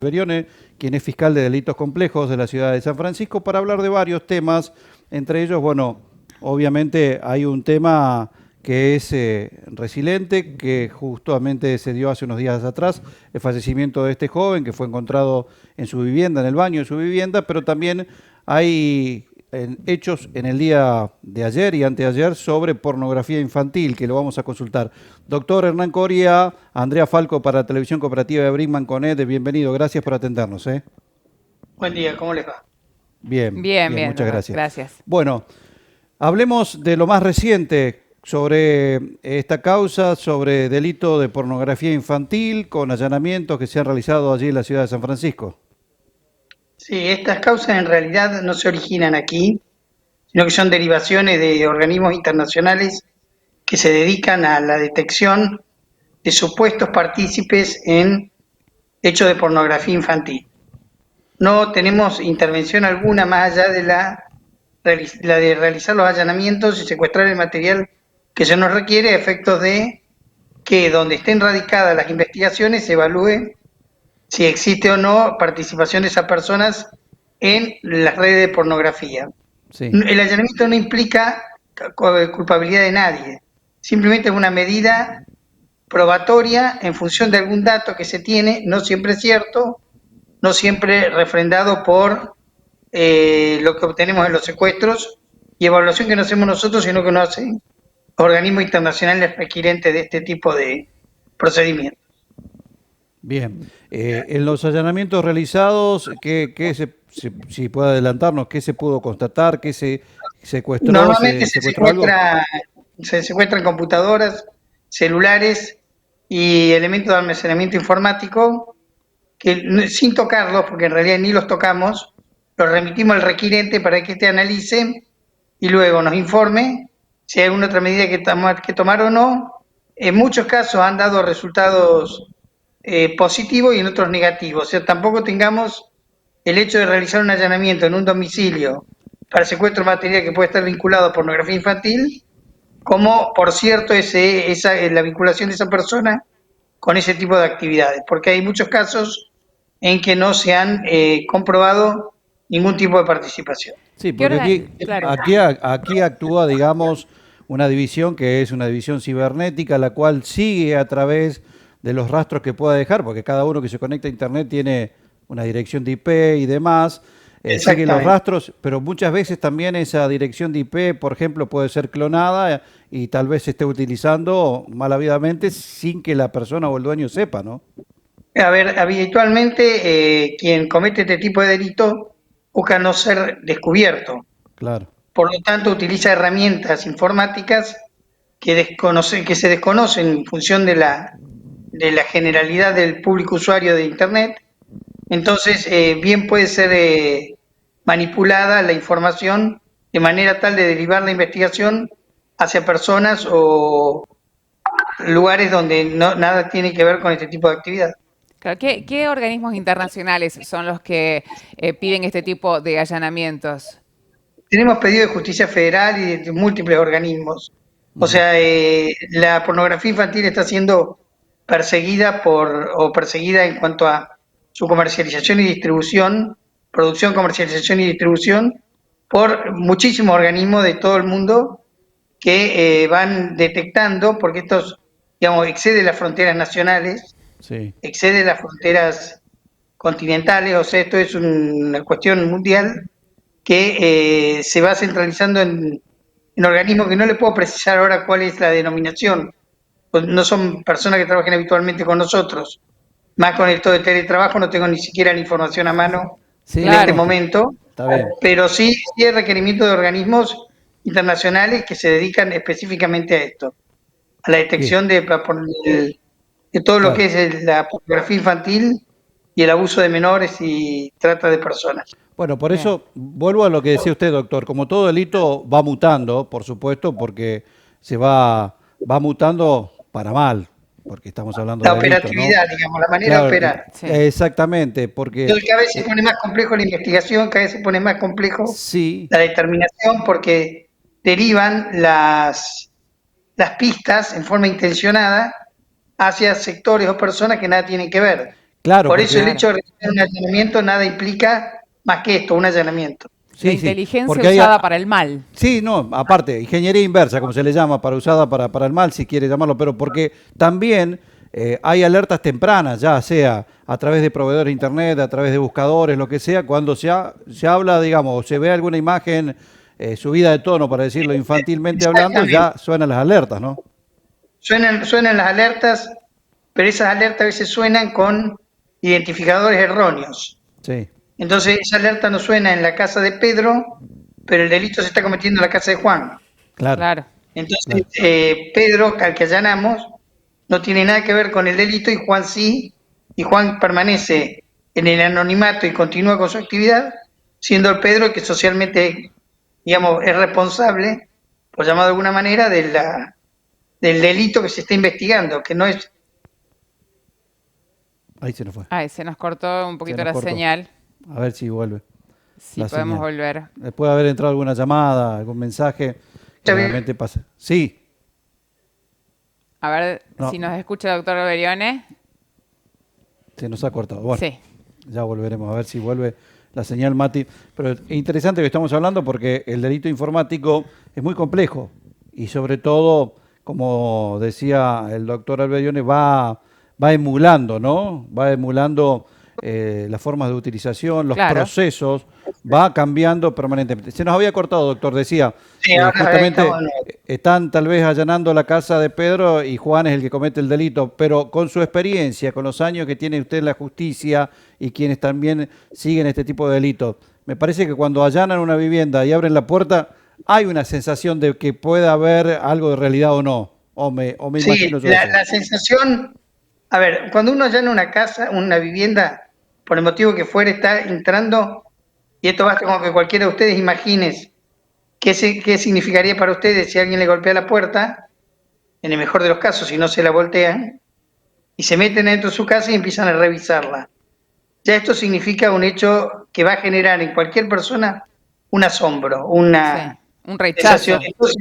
Berione, quien es fiscal de delitos complejos de la ciudad de San Francisco, para hablar de varios temas. Entre ellos, bueno, obviamente hay un tema que es resiliente, que justamente se dio hace unos días atrás, el fallecimiento de este joven que fue encontrado en su vivienda, en el baño de su vivienda, pero también hay hechos en el día de ayer y anteayer sobre pornografía infantil, que lo vamos a consultar. Doctor Hernán Coria, Andrea Falco para Televisión Cooperativa de Brinkman Conede, bienvenido, gracias por atendernos. Buen día, ¿cómo les va? Bien, Bien, bien, bien, muchas doctor, gracias. gracias. Bueno, hablemos de lo más reciente sobre esta causa, sobre delito de pornografía infantil, con allanamientos que se han realizado allí en la ciudad de San Francisco. Sí, estas causas en realidad no se originan aquí, sino que son derivaciones de organismos internacionales que se dedican a la detección de supuestos partícipes en hechos de pornografía infantil. No tenemos intervención alguna más allá de la de realizar los allanamientos y secuestrar el material que se nos requiere a efectos de que donde estén radicadas las investigaciones se evalúe si existe o no participación de esas personas en las redes de pornografía. Sí. El allanamiento no implica culpabilidad de nadie, simplemente es una medida probatoria en función de algún dato que se tiene, no siempre es cierto, no siempre refrendado por lo que obtenemos en los secuestros y evaluación que no hacemos nosotros, sino que no hacen organismos internacionales requirentes de este tipo de procedimientos. Bien, en los allanamientos realizados, si puede adelantarnos, qué se pudo constatar, qué se secuestró, Normalmente se secuestró algo? se secuestran computadoras, celulares y elementos de almacenamiento informático que sin tocarlos, porque en realidad ni los tocamos, los remitimos al requirente para que éste analice y luego nos informe si hay alguna otra medida que tomar o no. En muchos casos han dado resultados positivos y en otros negativos. O sea, tampoco tengamos el hecho de realizar un allanamiento en un domicilio para secuestro de material que puede estar vinculado a pornografía infantil, como por cierto la vinculación de esa persona con ese tipo de actividades, porque hay muchos casos en que no se han comprobado ningún tipo de participación. Sí, ¿Qué porque orga- Claro. aquí actúa, digamos, una división que es una división cibernética, la cual sigue a través de los rastros que pueda dejar, porque cada uno que se conecta a Internet tiene una dirección de IP y demás, sigue los Exactamente. rastros, pero muchas veces también esa dirección de IP, por ejemplo, puede ser clonada y tal vez se esté utilizando malavidamente sin que la persona o el dueño sepa, ¿no? A ver, habitualmente quien comete este tipo de delito busca no ser descubierto. Claro. Por lo tanto, utiliza herramientas informáticas que se desconocen en función de la generalidad del público usuario de Internet. Entonces, bien puede ser manipulada la información de manera tal de derivar la investigación hacia personas o lugares donde nada tiene que ver con este tipo de actividad. Claro, ¿qué organismos internacionales son los que piden este tipo de allanamientos? Tenemos pedido de justicia federal y de múltiples organismos. O Ujú. sea, la pornografía infantil está siendo perseguida en cuanto a su comercialización y distribución, producción, comercialización y distribución, por muchísimos organismos de todo el mundo que van detectando, porque estos, digamos, excede las fronteras nacionales, Sí. excede las fronteras continentales, o sea, esto es una cuestión mundial que se va centralizando en organismos que no le puedo precisar ahora cuál es la denominación, pues no son personas que trabajen habitualmente con nosotros, más con esto de teletrabajo no tengo ni siquiera la información a mano en Sí, este Claro. no, momento, está bien. pero sí hay requerimiento de organismos internacionales que se dedican específicamente a esto, a la Bien, detección de todo lo que claro. es la pornografía infantil y el abuso de menores y trata de personas. Bueno, por Bien. eso vuelvo a lo que decía usted, doctor. Como todo delito va mutando, por supuesto, porque va mutando para mal, porque estamos hablando La de delitos, ¿no? operatividad, digamos, la manera de Claro, operar. Sí. exactamente, porque Entonces cada vez se eh, pone más complejo la investigación, cada vez se pone más complejo sí, la determinación porque derivan las pistas en forma intencionada hacia sectores o personas que nada tienen que ver. Claro, Por eso el porque hecho de realizar un allanamiento nada implica más que esto, un allanamiento. La sí, inteligencia porque usada para el mal. sí, no, aparte, ingeniería inversa, como se le llama, usada para el mal, si quiere llamarlo, pero porque también hay alertas tempranas, ya sea a través de proveedores de internet, a través de buscadores, lo que sea, cuando se habla, digamos, o se ve alguna imagen subida de tono, para decirlo infantilmente hablando, Exactamente. ya suenan las alertas, ¿no? Suenan las alertas, pero esas alertas a veces suenan con identificadores erróneos. Sí, Entonces esa alerta no suena en la casa de Pedro, pero el delito se está cometiendo en la casa de Juan. claro, Claro. Entonces claro. Pedro, al que allanamos, no tiene nada que ver con el delito y Juan sí, y Juan permanece en el anonimato y continúa con su actividad, siendo el Pedro el que socialmente, digamos, es responsable, por llamado de alguna manera, del delito que se está investigando, que no es. Ahí se nos fue, Ay, se nos cortó un se poquito nos la cortó. señal. A ver si vuelve Sí, la podemos señal. volver. Puede haber entrado alguna llamada, algún mensaje, generalmente pasa. Sí, A ver no, si nos escucha el doctor Berione. se nos ha cortado. Bueno, Sí, ya volveremos a ver si vuelve la señal, Mati. Pero es interesante que estamos hablando porque el delito informático es muy complejo y sobre todo, como decía el doctor Alberione, va emulando, ¿no? Va emulando las formas de utilización, los claro. procesos, va cambiando permanentemente. Se nos había cortado, doctor, decía Sí, que ahora estamos justamente de nuevo. están tal vez allanando la casa de Pedro y Juan es el que comete el delito, pero con su experiencia, con los años que tiene usted en la justicia y quienes también siguen este tipo de delitos, me parece que cuando allanan una vivienda y abren la puerta, hay una sensación de que puede haber algo de realidad o no, o me Sí, imagino yo la, eso. la sensación, a ver, cuando uno allana una casa, una vivienda, por el motivo que fuere, está entrando, y esto basta con que cualquiera de ustedes imagines qué significaría para ustedes si alguien le golpea la puerta, en el mejor de los casos, si no se la voltean, y se meten dentro de su casa y empiezan a revisarla. Ya esto significa un hecho que va a generar en cualquier persona un asombro, Sí, una un sensación. rechazo. Entonces,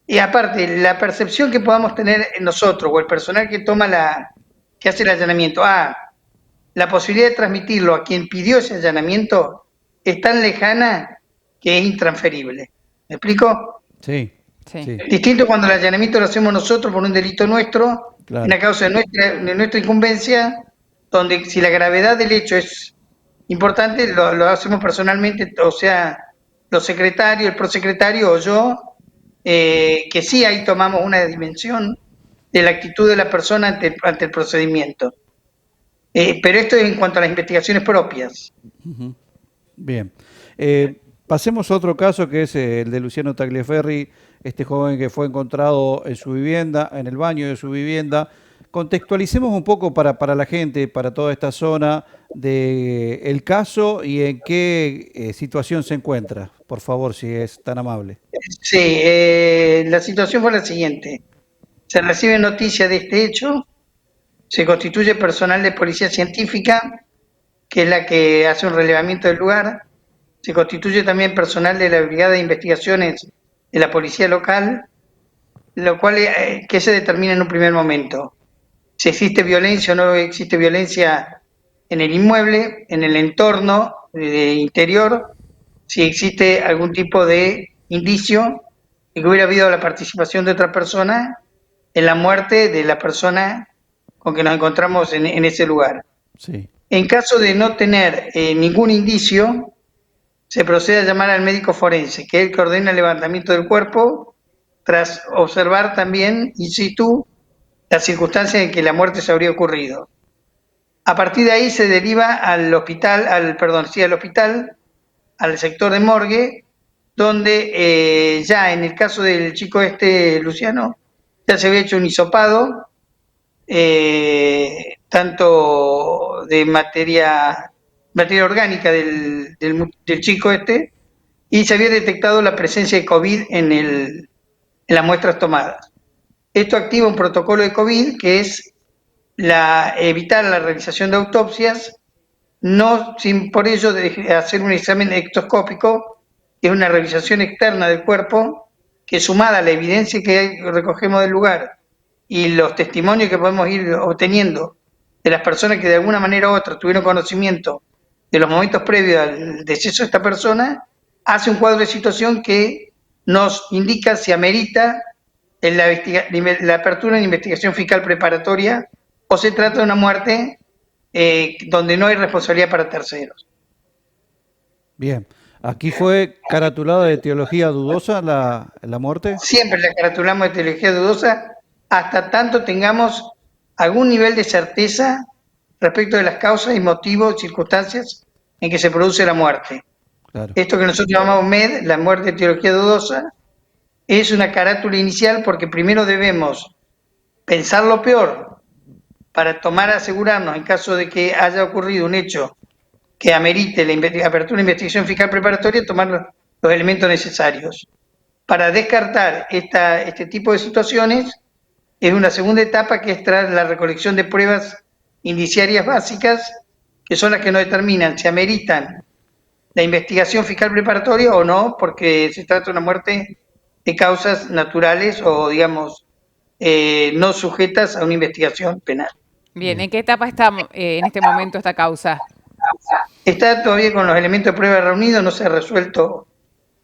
y aparte, la percepción que podamos tener en nosotros o el personal que hace el allanamiento, la posibilidad de transmitirlo a quien pidió ese allanamiento es tan lejana que es intransferible. ¿Me explico? Sí, Sí, sí, Distinto cuando el allanamiento lo hacemos nosotros por un delito nuestro, claro. una causa de nuestra incumbencia, donde si la gravedad del hecho es importante, lo hacemos personalmente, o sea, los secretarios, el prosecretario o yo, que sí ahí tomamos una dimensión de la actitud de la persona ante el procedimiento. Pero esto es en cuanto a las investigaciones propias. Bien. Pasemos a otro caso que es el de Luciano Tagliaferri, este joven que fue encontrado en su vivienda, en el baño de su vivienda. Contextualicemos un poco para la gente, para toda esta zona, de el caso y en qué situación se encuentra, por favor, si es tan amable. Sí, la situación fue la siguiente. Se recibe noticia de este hecho, se constituye personal de policía científica, que es la que hace un relevamiento del lugar, se constituye también personal de la Brigada de Investigaciones de la Policía Local, lo cual que se determina en un primer momento. Si existe violencia o no existe violencia en el inmueble, en el entorno interior, si existe algún tipo de indicio de que hubiera habido la participación de otra persona en la muerte de la persona con que nos encontramos en ese lugar. Sí, En caso de no tener ningún indicio, se procede a llamar al médico forense, que es el que ordena el levantamiento del cuerpo, tras observar también in situ las circunstancias en que la muerte se habría ocurrido. A partir de ahí se deriva al hospital, al sector de morgue, donde ya en el caso del chico Luciano, ya se había hecho un hisopado, tanto de materia orgánica del chico y se había detectado la presencia de COVID en las muestras tomadas. Esto activa un protocolo de COVID que es evitar la realización de autopsias, no sin por ello hacer un examen ectoscópico, que es una revisación externa del cuerpo, que sumada a la evidencia que recogemos del lugar y los testimonios que podemos ir obteniendo de las personas que de alguna manera u otra tuvieron conocimiento de los momentos previos al deceso de esta persona, hace un cuadro de situación que nos indica si amerita la apertura de una investigación fiscal preparatoria o se trata de una muerte donde no hay responsabilidad para terceros. Bien. ¿Aquí fue caratulada de teología dudosa la muerte? Siempre la caratulamos de teología dudosa hasta tanto tengamos algún nivel de certeza respecto de las causas y motivos y circunstancias en que se produce la muerte. Claro. Esto que nosotros llamamos MED, la muerte de teología dudosa, es una carátula inicial porque primero debemos pensar lo peor para asegurarnos en caso de que haya ocurrido un hecho que amerite la apertura de investigación fiscal preparatoria, tomar los elementos necesarios. Para descartar este tipo de situaciones, es una segunda etapa que es tras la recolección de pruebas indiciarias básicas, que son las que nos determinan si ameritan la investigación fiscal preparatoria o no, porque se trata de una muerte de causas naturales o, digamos, no sujetas a una investigación penal. Bien, ¿en qué etapa está en este momento esta causa? Está todavía con los elementos de prueba reunidos, no se ha resuelto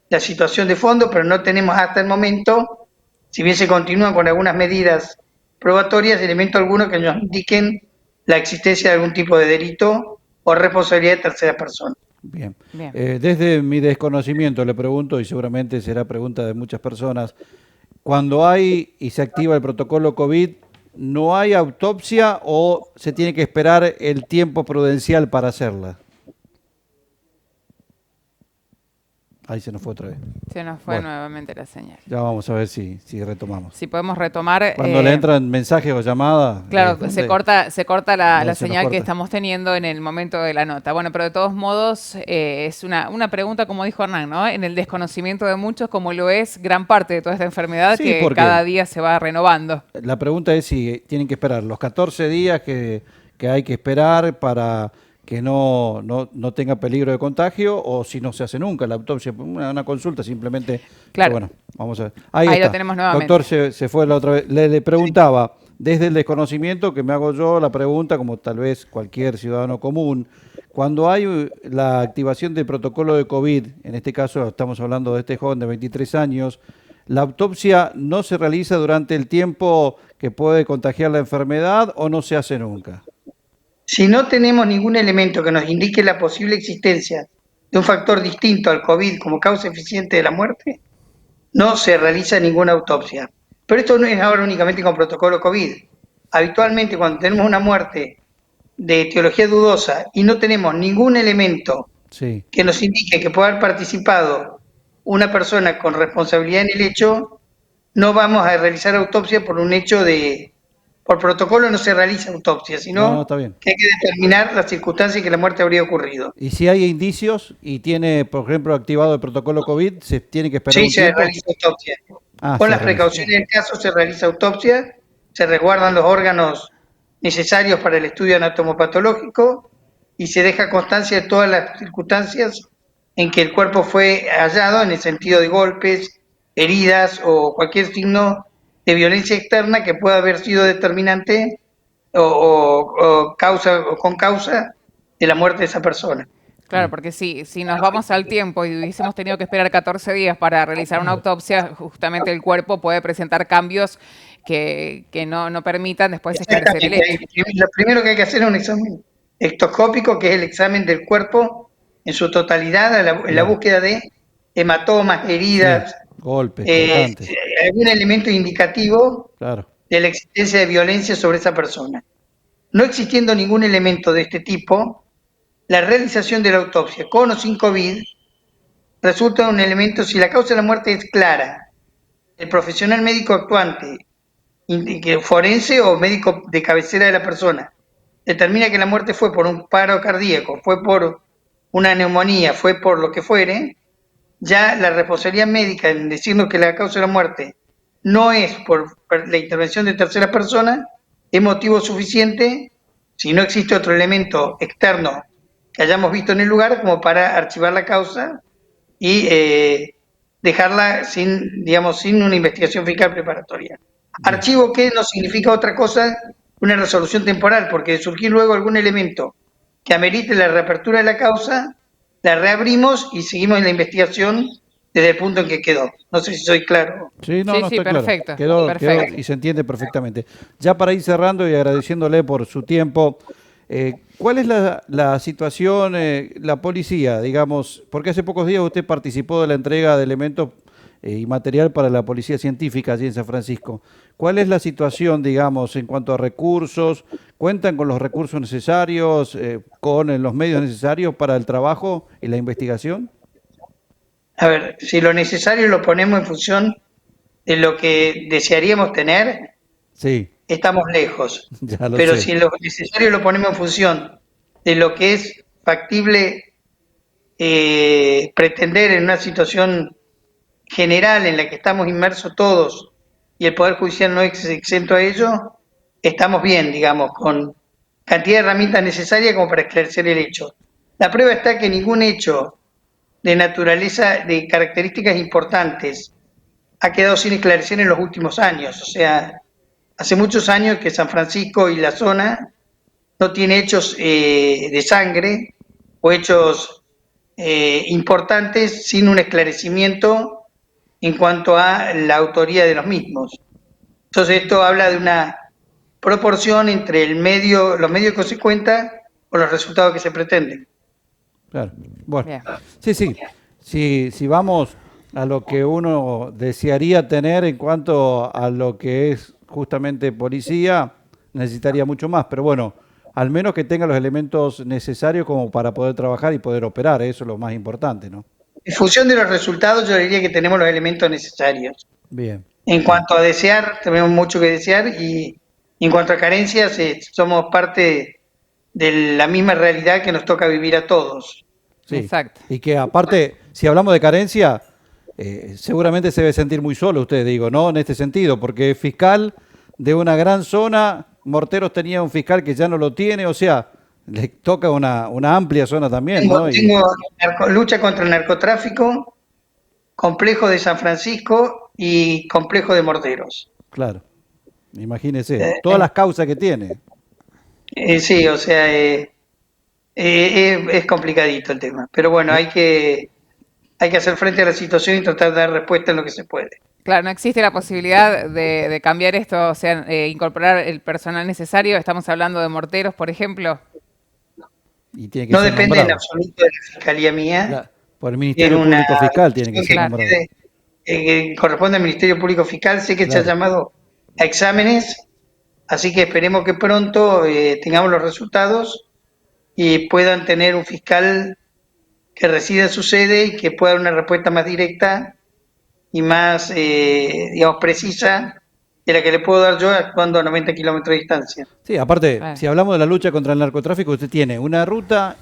la situación de fondo, pero no tenemos hasta el momento, si bien se continúan con algunas medidas probatorias, elemento alguno que nos indiquen la existencia de algún tipo de delito o responsabilidad de tercera persona. Bien. Bien. Desde mi desconocimiento le pregunto, y seguramente será pregunta de muchas personas, cuando hay y se activa el protocolo COVID, ¿no hay autopsia o se tiene que esperar el tiempo prudencial para hacerla? Ahí se nos fue otra vez. Se nos fue Bueno, nuevamente la señal. ya vamos a ver si retomamos. Si podemos retomar. Cuando le entran mensajes o llamadas. Claro, se corta la se nos señal que corta. estamos teniendo en el momento de la nota. Bueno, pero de todos modos es una pregunta, como dijo Hernán, ¿no? En el desconocimiento de muchos, como lo es gran parte de toda esta enfermedad, Sí, que porque cada día se va renovando. La pregunta es si tienen que esperar los 14 días que hay que esperar para que no tenga peligro de contagio o si no se hace nunca la autopsia, una consulta simplemente. Claro. Pero bueno, vamos a ver. Ahí Ahí está. lo tenemos nuevamente. Doctor, se fue la otra vez. Le preguntaba, desde el desconocimiento que me hago yo la pregunta, como tal vez cualquier ciudadano común, cuando hay la activación del protocolo de COVID, en este caso estamos hablando de este joven de 23 años, ¿la autopsia no se realiza durante el tiempo que puede contagiar la enfermedad o no se hace nunca? Si no tenemos ningún elemento que nos indique la posible existencia de un factor distinto al COVID como causa eficiente de la muerte, no se realiza ninguna autopsia. Pero esto no es ahora únicamente con protocolo COVID. Habitualmente cuando tenemos una muerte de etiología dudosa y no tenemos ningún elemento Sí. que nos indique que pueda haber participado una persona con responsabilidad en el hecho, no vamos a realizar autopsia por un hecho por protocolo no se realiza autopsia, sino No, está bien. que hay que determinar las circunstancias en que la muerte habría ocurrido. Y si hay indicios y tiene, por ejemplo, activado el protocolo COVID, ¿se tiene que esperar Sí, un se tiempo? realiza autopsia. Ah, Con se las realiza. precauciones del caso se realiza autopsia, se resguardan los órganos necesarios para el estudio anatomopatológico y se deja constancia de todas las circunstancias en que el cuerpo fue hallado en el sentido de golpes, heridas o cualquier signo de violencia externa que pueda haber sido determinante o con causa de la muerte de esa persona. Claro, porque si nos vamos al tiempo y hubiésemos tenido que esperar 14 días para realizar una autopsia, justamente el cuerpo puede presentar cambios que no permitan después esclarecer el hecho. Lo primero que hay que hacer es un examen ectoscópico, que es el examen del cuerpo en su totalidad, en la búsqueda de hematomas, heridas, Sí, golpes, cortantes. algún elemento indicativo Claro. de la existencia de violencia sobre esa persona. No existiendo ningún elemento de este tipo, la realización de la autopsia con o sin COVID resulta un elemento, si la causa de la muerte es clara, el profesional médico actuante, forense o médico de cabecera de la persona, determina que la muerte fue por un paro cardíaco, fue por una neumonía, fue por lo que fuere, ya la responsabilidad médica en decirnos que la causa de la muerte no es por la intervención de tercera persona, es motivo suficiente, si no existe otro elemento externo que hayamos visto en el lugar, como para archivar la causa y dejarla sin una investigación fiscal preparatoria. Archivo que no significa otra cosa una resolución temporal, porque de surgir luego algún elemento que amerite la reapertura de la causa, la reabrimos y seguimos en la investigación desde el punto en que quedó. No sé si soy claro. Sí, no, Sí, no sí, estoy claro. perfecto, Quedó perfecto. y se entiende perfectamente. Ya para ir cerrando y agradeciéndole por su tiempo, ¿cuál es la situación, la policía, digamos, porque hace pocos días usted participó de la entrega de elementos y material para la policía científica allí en San Francisco? ¿Cuál es la situación, digamos, en cuanto a recursos? ¿Cuentan con los recursos necesarios, con los medios necesarios para el trabajo y la investigación? A ver, si lo necesario lo ponemos en función de lo que desearíamos tener, Sí, estamos lejos. ya lo Pero sé. si lo necesario lo ponemos en función de lo que es factible pretender en una situación general en la que estamos inmersos todos y el Poder Judicial no es exento a ello, estamos bien, digamos, con cantidad de herramientas necesarias como para esclarecer el hecho. La prueba está que ningún hecho de naturaleza, de características importantes, ha quedado sin esclarecer en los últimos años. O sea, hace muchos años que San Francisco y la zona no tiene hechos de sangre o hechos importantes sin un esclarecimiento en cuanto a la autoría de los mismos. Entonces esto habla de una proporción entre los medios que se cuentan con los resultados que se pretenden. Claro. Bueno, Bien. sí, sí. Si vamos a lo que uno desearía tener en cuanto a lo que es justamente policía, necesitaría mucho más. Pero bueno, al menos que tenga los elementos necesarios como para poder trabajar y poder operar. Eso es lo más importante, ¿no? En función de los resultados, yo diría que tenemos los elementos necesarios. Bien, En bien. cuanto a desear, tenemos mucho que desear y en cuanto a carencias, somos parte de la misma realidad que nos toca vivir a todos. Sí. Exacto. Y que aparte, si hablamos de carencia, seguramente se debe sentir muy solo usted, digo, ¿no? En este sentido, porque fiscal de una gran zona, Morteros tenía un fiscal que ya no lo tiene, o sea, le toca una amplia zona también, Tengo, ¿no? Y tengo lucha contra el narcotráfico, complejo de San Francisco y complejo de Morteros. claro, imagínese, Eh, todas las causas que tiene. sí, o sea, es complicadito el tema, pero bueno, Eh, hay que hacer frente a la situación y tratar de dar respuesta en lo que se puede. Claro, no existe la posibilidad de cambiar esto, o sea, incorporar el personal necesario. Estamos hablando de morteros, por ejemplo. y tiene que No ser depende en nombrado. absoluto de la Fiscalía mía, Por el tiene Ministerio una Público Fiscal tiene que decisión ser Claro. nombrado. que corresponde al Ministerio Público Fiscal. Sé que se ha Claro. llamado a exámenes, así que esperemos que pronto tengamos los resultados y puedan tener un fiscal que resida en su sede y que pueda dar una respuesta más directa y más, digamos, precisa de la que le puedo dar yo actuando a 90 kilómetros de distancia. Sí, aparte, Claro. si hablamos de la lucha contra el narcotráfico, usted tiene una ruta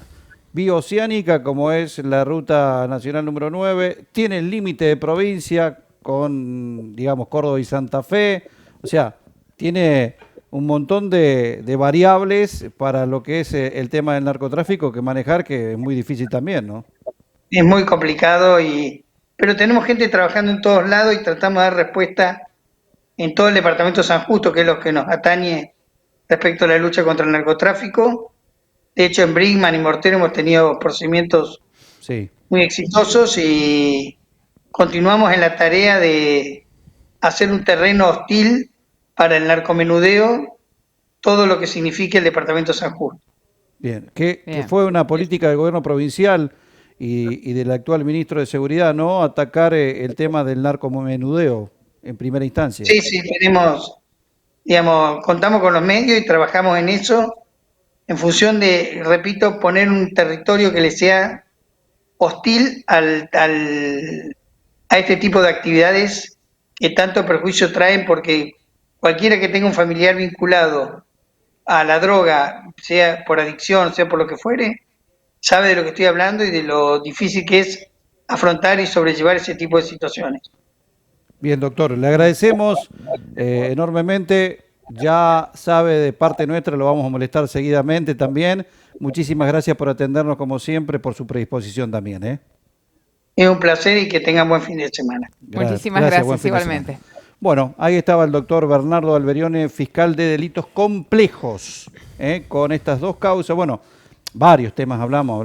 bioceánica, como es la ruta nacional número 9, tiene el límite de provincia con, digamos, Córdoba y Santa Fe, o sea, tiene un montón de variables para lo que es el tema del narcotráfico que manejar, que es muy difícil también, ¿no? Es muy complicado, pero tenemos gente trabajando en todos lados y tratamos de dar respuesta en todo el departamento de San Justo, que es lo que nos atañe respecto a la lucha contra el narcotráfico. De hecho, en Brinkman y Mortero hemos tenido procedimientos Sí, muy exitosos y continuamos en la tarea de hacer un terreno hostil para el narcomenudeo, todo lo que signifique el departamento de San Justo. bien. Que Bien. fue una política del gobierno provincial y del actual ministro de Seguridad, ¿no? Atacar el tema del narcomenudeo en primera instancia. Sí, sí, tenemos, digamos, contamos con los medios y trabajamos en eso en función de, repito, poner un territorio que le sea hostil a este tipo de actividades que tanto perjuicio traen, porque cualquiera que tenga un familiar vinculado a la droga, sea por adicción, sea por lo que fuere, sabe de lo que estoy hablando y de lo difícil que es afrontar y sobrellevar ese tipo de situaciones. Bien, doctor, le agradecemos enormemente. Ya sabe, de parte nuestra, lo vamos a molestar seguidamente también. Muchísimas gracias por atendernos como siempre, por su predisposición también, ¿eh? Es un placer y que tengan buen fin de semana. Muchísimas Gracias, buen gracias, fin de semana. igualmente. Bueno, ahí estaba el doctor Bernardo Alberione, fiscal de delitos complejos, con estas dos causas. Bueno, varios temas hablamos